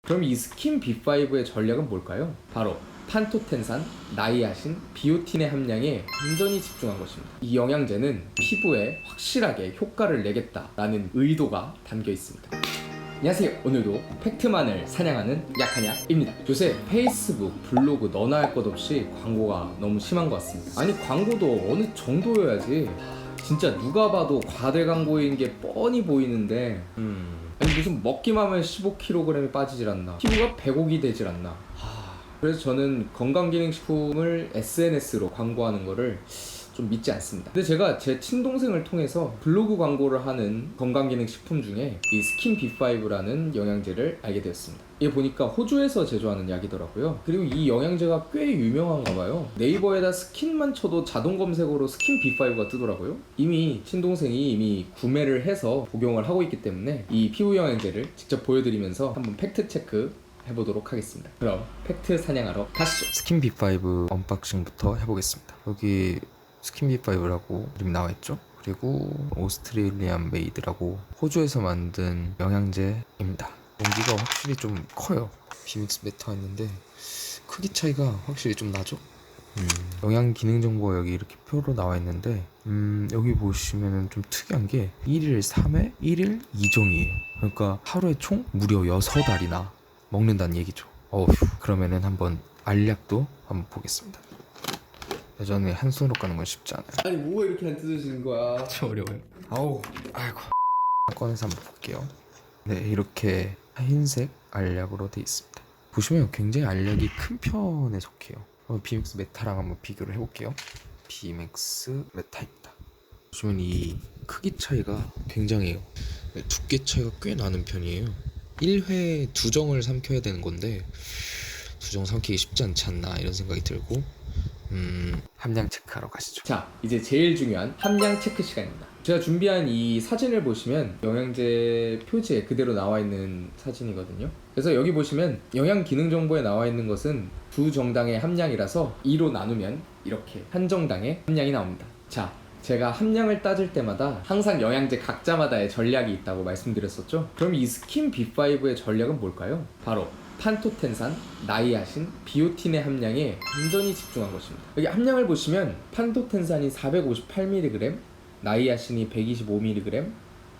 그럼 이 스킨 B5의 전략은 뭘까요? 바로 판토텐산, 나이아신, 비오틴의 함량에 완전히 집중한 것입니다. 이 영양제는 피부에 확실하게 효과를 내겠다라는 의도가 담겨 있습니다. 안녕하세요. 오늘도 팩트만을 사냥하는 약한약입니다. 요새 페이스북, 블로그 너나 할 것 없이 광고가 너무 심한 것 같습니다. 아니 광고도 어느 정도여야지 진짜 누가 봐도 과대 광고인 게 뻔히 보이는데 아니 무슨 먹기만 하면 15kg이 빠지질 않나, 피부가 백옥이 되질 않나. 그래서 저는 건강기능식품을 SNS로 광고하는 거를 좀 믿지 않습니다. 근데 제가 제 친동생을 통해서 블로그 광고를 하는 건강기능식품 중에 이 스킨 B5라는 영양제를 알게 되었습니다. 이게 보니까 호주에서 제조하는 약이더라고요. 그리고 이 영양제가 꽤 유명한가 봐요. 네이버에다 스킨만 쳐도 자동 검색어로 스킨 B5가 뜨더라고요. 이미 친동생이 구매를 해서 복용을 하고 있기 때문에 이 피부 영양제를 직접 보여드리면서 한번 팩트 체크 해보도록 하겠습니다. 그럼 팩트 사냥하러 가시죠. 스킨 B5 언박싱부터 해보겠습니다. 여기 스킨 B5라고 이름 나와있죠. 그리고 오스트레일리안 메이드라고 호주에서 만든 영양제입니다. 용기가 확실히 좀 커요. 비믹스 메타 있는데 크기 차이가 확실히 좀 나죠. 영양 기능 정보가 여기 이렇게 표로 나와 있는데 여기 보시면은 좀 특이한 게 1일 3회 1일 2종이에요. 그러니까 하루에 총 무려 6알이나 먹는다는 얘기죠. 그러면은 한번 알약도 한번 보겠습니다. 예전에 한 손으로 까는 건 쉽지 않아요. 아니 뭐가 이렇게 안 뜯어지는 거야. 참 어려워요. 아이고. 꺼내서 한번 볼게요. 네, 이렇게 흰색 알약으로 되어 있습니다. 보시면 굉장히 알약이 큰 편에 속해요. 비맥스 메타랑 한번 비교를 해볼게요. 비맥스 메타입니다. 보시면 이 크기 차이가 굉장해요. 두께 차이가 꽤 나는 편이에요. 1회 2정을 삼켜야 되는 건데 2정 삼키기 쉽지 않지 않나 이런 생각이 들고 함량 체크하러 가시죠. 자, 이제 제일 중요한 함량 체크 시간입니다. 제가 준비한 이 사진을 보시면 영양제 표지에 그대로 나와 있는 사진이거든요. 그래서 여기 보시면 영양 기능 정보에 나와 있는 것은 두 정당의 함량이라서 2로 나누면 이렇게 한 정당의 함량이 나옵니다. 자, 제가 함량을 따질 때마다 항상 영양제 각자마다의 전략이 있다고 말씀드렸었죠. 그럼 이 스킨 B5의 전략은 뭘까요? 바로 판토텐산, 나이아신, 비오틴의 함량에 완전히 집중한 것입니다. 여기 함량을 보시면 판토텐산이 458mg, 나이아신이 125mg,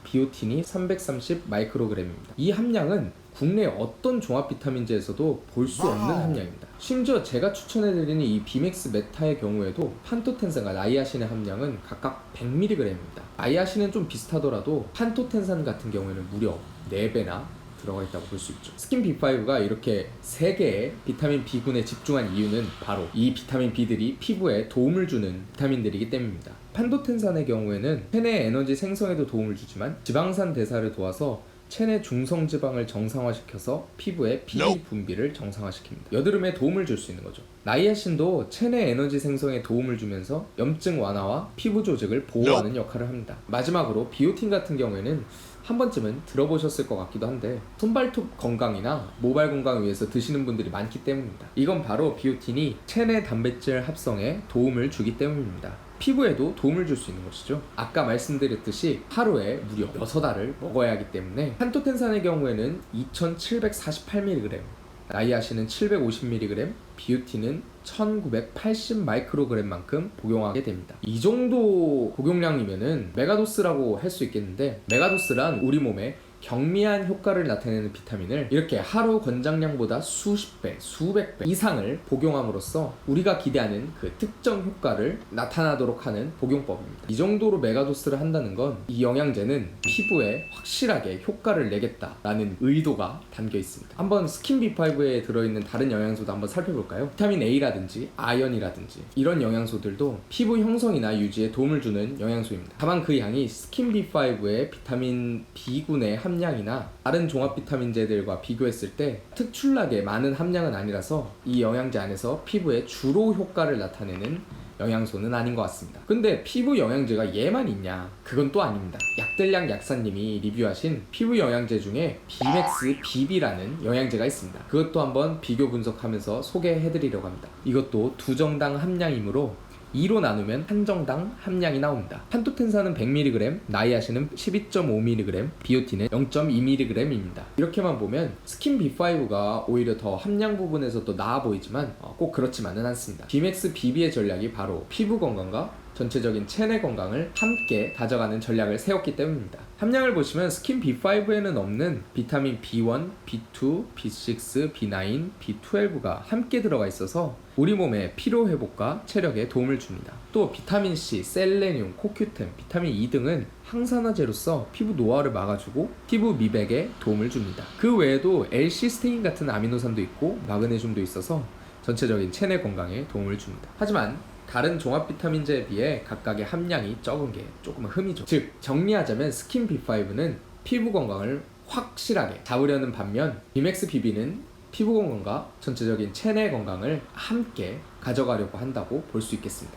비오틴이 330마이크로그램입니다. 이 함량은 국내 어떤 종합 비타민제에서도 볼 수 없는 함량입니다. 심지어 제가 추천해드리는 이 비맥스 메타의 경우에도 판토텐산과 나이아신의 함량은 각각 100mg입니다. 나이아신은 좀 비슷하더라도 판토텐산 같은 경우에는 무려 4배나 들어가 있다고 볼 수 있죠. 스킨 B5가 이렇게 3개의 비타민 B군에 집중한 이유는 바로 이 비타민 B들이 피부에 도움을 주는 비타민들이기 때문입니다. 판토텐산의 경우에는 체내 에너지 생성에도 도움을 주지만 지방산 대사를 도와서 체내 중성지방을 정상화시켜서 피부의 피지 분비를 정상화시킵니다. 여드름에 도움을 줄 수 있는 거죠. 나이아신도 체내 에너지 생성에 도움을 주면서 염증 완화와 피부 조직을 보호하는 역할을 합니다. 마지막으로 비오틴 같은 경우에는 한 번쯤은 들어보셨을 것 같기도 한데 손발톱 건강이나 모발 건강을 위해서 드시는 분들이 많기 때문입니다. 이건 바로 비오틴이 체내 단백질 합성에 도움을 주기 때문입니다. 피부에도 도움을 줄 수 있는 것이죠. 아까 말씀드렸듯이 하루에 무려 6알을 먹어야 하기 때문에 판토텐산의 경우에는 2748mg, 나이아신은 750mg, 비오틴은 1980마이크로그램만큼 복용하게 됩니다. 이 정도 복용량이면은 메가도스라고 할 수 있겠는데, 메가도스란 우리 몸에 경미한 효과를 나타내는 비타민을 이렇게 하루 권장량보다 수십 배, 수백 배 이상을 복용함으로써 우리가 기대하는 그 특정 효과를 나타나도록 하는 복용법입니다. 이 정도로 메가도스를 한다는 건 이 영양제는 피부에 확실하게 효과를 내겠다라는 의도가 담겨 있습니다. 한번 스킨 B5에 들어있는 다른 영양소도 한번 살펴볼까요? 비타민 A라든지 아연이라든지 이런 영양소들도 피부 형성이나 유지에 도움을 주는 영양소입니다. 다만 그 양이 스킨 B5의 비타민 B군의 함량이나 다른 종합 비타민제들과 비교했을 때 특출나게 많은 함량은 아니라서 이 영양제 안에서 피부에 주로 효과를 나타내는 영양소는 아닌 것 같습니다. 근데 피부 영양제가 얘만 있냐? 그건 또 아닙니다. 약들량 약사님이 리뷰하신 피부 영양제 중에 비맥스 BB라는 영양제가 있습니다. 그것도 한번 비교 분석하면서 소개해드리려고 합니다. 이것도 두 정당 함량이므로 2로 나누면 한정당 함량이 나옵니다. 판토텐산은 100mg, 나이아신은 12.5mg, 비오틴은 0.2mg입니다. 이렇게만 보면 스킨 B5가 오히려 더 함량 부분에서 더 나아 보이지만 꼭 그렇지만은 않습니다. 비맥스 BB의 전략이 바로 피부 건강과 전체적인 체내 건강을 함께 다져가는 전략을 세웠기 때문입니다. 함량을 보시면 스킨 B5에는 없는 비타민 B1, B2, B6, B9, B12가 함께 들어가 있어서 우리 몸의 피로 회복과 체력에 도움을 줍니다. 또 비타민 C, 셀레늄, 코큐텐, 비타민 E 등은 항산화제로서 피부 노화를 막아주고 피부 미백에 도움을 줍니다. 그 외에도 L-시스테인 같은 아미노산도 있고 마그네슘도 있어서 전체적인 체내 건강에 도움을 줍니다. 하지만 다른 종합 비타민제에 비해 각각의 함량이 적은 게 조금 흠이죠. 즉 정리하자면 스킨 B5는 피부 건강을 확실하게 잡으려는 반면 비맥스 BB는 피부 건강과 전체적인 체내 건강을 함께 가져가려고 한다고 볼 수 있겠습니다.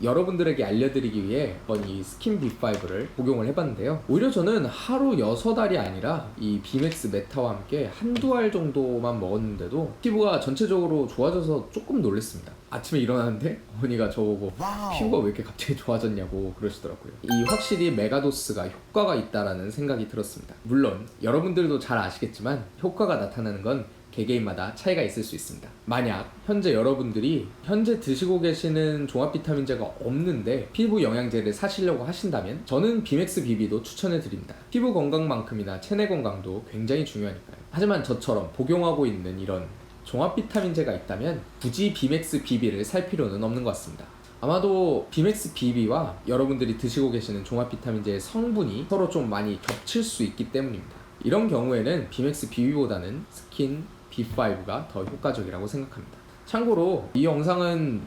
여러분들에게 알려드리기 위해 한번 이 스킨 B5를 복용을 해봤는데요. 오히려 저는 하루 6알이 아니라 이 비맥스 메타와 함께 한두 알 정도만 먹었는데도 피부가 전체적으로 좋아져서 조금 놀랐습니다. 아침에 일어나는데 어머니가 저보고 피부가 왜 이렇게 갑자기 좋아졌냐고 그러시더라고요. 이 확실히 메가도스가 효과가 있다라는 생각이 들었습니다. 물론 여러분들도 잘 아시겠지만 효과가 나타나는 건 개개인마다 차이가 있을 수 있습니다. 만약 현재 여러분들이 현재 드시고 계시는 종합 비타민제가 없는데 피부 영양제를 사시려고 하신다면 저는 비맥스 BB도 추천해 드립니다. 피부 건강만큼이나 체내 건강도 굉장히 중요하니까요. 하지만 저처럼 복용하고 있는 이런 종합 비타민제가 있다면 굳이 비맥스 BB를 살 필요는 없는 것 같습니다. 아마도 비맥스 BB와 여러분들이 드시고 계시는 종합 비타민제의 성분이 서로 좀 많이 겹칠 수 있기 때문입니다. 이런 경우에는 비맥스 BB보다는 스킨 B5가 더 효과적이라고 생각합니다. 참고로 이 영상은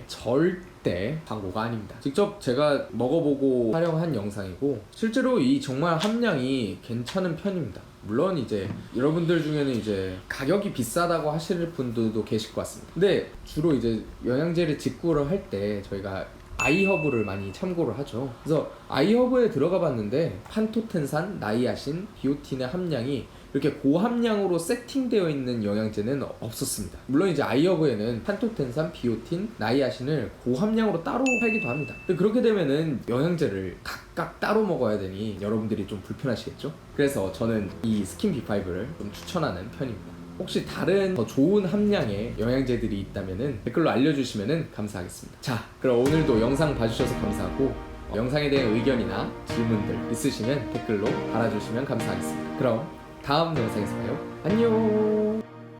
절대 광고가 아닙니다. 직접 제가 먹어보고 촬영한 영상이고 실제로 이 정말 함량이 괜찮은 편입니다. 물론 이제 여러분들 중에는 이제 가격이 비싸다고 하실 분들도 계실 것 같습니다. 근데 주로 이제 영양제를 직구를 할 때 저희가 아이허브를 많이 참고를 하죠. 그래서 아이허브에 들어가 봤는데 판토텐산, 나이아신, 비오틴의 함량이 이렇게 고함량으로 세팅되어 있는 영양제는 없었습니다. 물론 이제 아이허브에는 판토텐산, 비오틴, 나이아신을 고함량으로 따로 팔기도 합니다. 그렇게 되면은 영양제를 각각 따로 먹어야 되니 여러분들이 좀 불편하시겠죠? 그래서 저는 이 스킨 B5를 좀 추천하는 편입니다. 혹시 다른 더 좋은 함량의 영양제들이 있다면 댓글로 알려주시면 감사하겠습니다. 자, 그럼 오늘도 영상 봐주셔서 감사하고 영상에 대한 의견이나 질문들 있으시면 댓글로 달아주시면 감사하겠습니다. 그럼 다음 영상에서 봐요. 안녕.